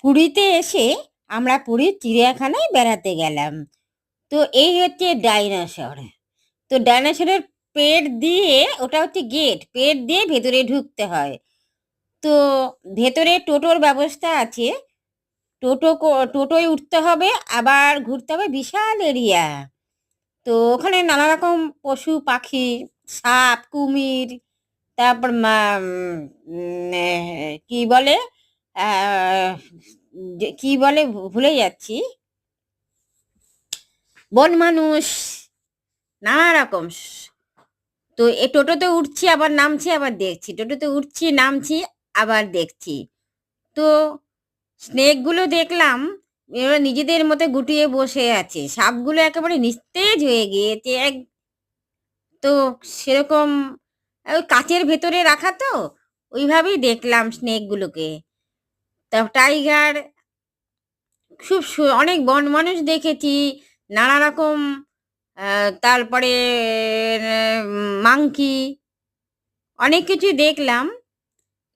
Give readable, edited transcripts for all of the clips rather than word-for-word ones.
পুরীতে এসে আমরা পুরীর চিড়িয়াখানায় বেড়াতে গেলাম। তো এই হচ্ছে ডাইনোসর। তো ডাইনোসরের পেট দিয়ে, ওটা হচ্ছে গেট, পেট দিয়ে ভেতরে ঢুকতে হয়। তো ভেতরে টোটোর ব্যবস্থা আছে। টোটোয় উঠতে হবে, আবার ঘুরতে হবে, বিশাল এরিয়া। তো ওখানে নানা রকম পশু পাখি, সাপ, কুমির, তারপর কি বলে, কি বলে ভুলে যাচ্ছি, বন মানুষ, নানা রকম। তো এ টোটোতে উঠছি আবার নামছি আবার দেখছি, টোটোতে উঠছি নামছি আবার দেখছি। তো স্নেকগুলো দেখলাম, এরা নিজেদের মতো গুটিয়ে বসে আছে। সাপগুলো একেবারে নিস্তেজ হয়ে গিয়েছে তো সেরকম ওই কাচের ভেতরে রাখা, তো ওইভাবেই দেখলাম স্নেকগুলোকে। তা টাইগার, অনেক বন মানুষ দেখেছি, নানা রকম। তারপরে মাংকি, অনেক কিছু দেখলাম।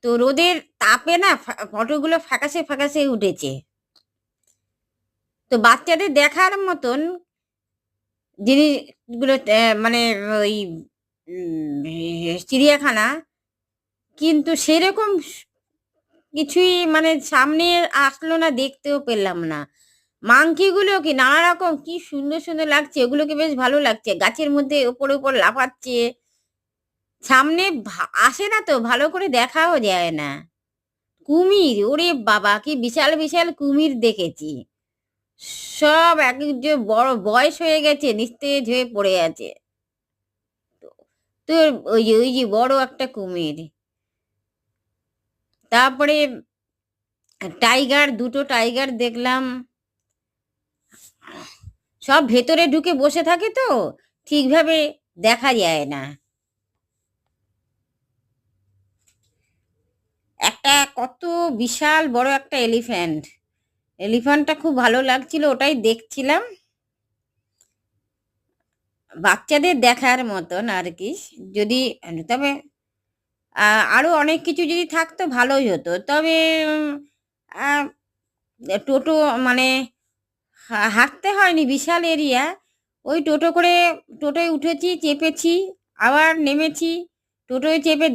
তো রোদের তাপে না ফটোগুলো ফ্যাকাশে ফ্যাকাশে উঠেছে। তো বাচ্চাদের দেখার মতন জিনিসগুলো, মানে ওই চিড়িয়াখানা, কিন্তু সেরকম কিছুই মানে সামনে আসলো না, দেখতেও পেলাম না। মাংকিগুলো কি নানা রকম, কি সুন্দর সুন্দর লাগছে, ওগুলোকে বেশ ভালো লাগছে, গাছের মধ্যে ওপরে উপর লাফাচ্ছে। সামনে আসে না তো ভালো করে দেখাও যায় না। কুমির, ওরে বাবা, কি বিশাল বিশাল কুমির দেখেছি। সব এক যে বড় বয়স হয়ে গেছে, নিস্তেজ হয়ে পড়ে আছে। তো ওই যে বড় একটা কুমির। তারপরে টাইগার, দুটো টাইগার দেখলাম। সব ভেতরে ঢুকে বসে থাকে তো ঠিকভাবে দেখা যায় না। একটা কত বিশাল বড় একটা এলিফ্যান্ট, এলিফ্যান্টটা খুব ভালো লাগছিল, ওটাই দেখছিলাম। বাচ্চাদের দেখার মতন আর কি। যদি, তবে আরো অনেক কিছু যদি থাকতো ভালোই হতো। তবে আহ, টোটো মানে হাঁটতে হয়নি, বিশাল এরিয়া। ওই টোটো করে, টোটোয় উঠেছি, চেপেছি, আবার নেমেছি। টোটোয় চেপে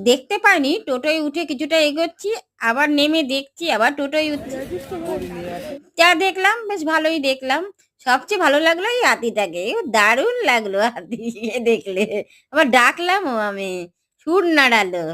দেখতে পাইনি, টোটোয় উঠে কিছুটা এগোচ্ছি, আবার নেমে দেখছি, আবার টোটোয় উঠছি। যা দেখলাম বেশ ভালোই দেখলাম। সবচেয়ে ভালো লাগলো এই হাতিটাকে, দারুণ লাগলো হাতি দেখলে। আবার ডাকলামও আমি, সুর নাড়ালো।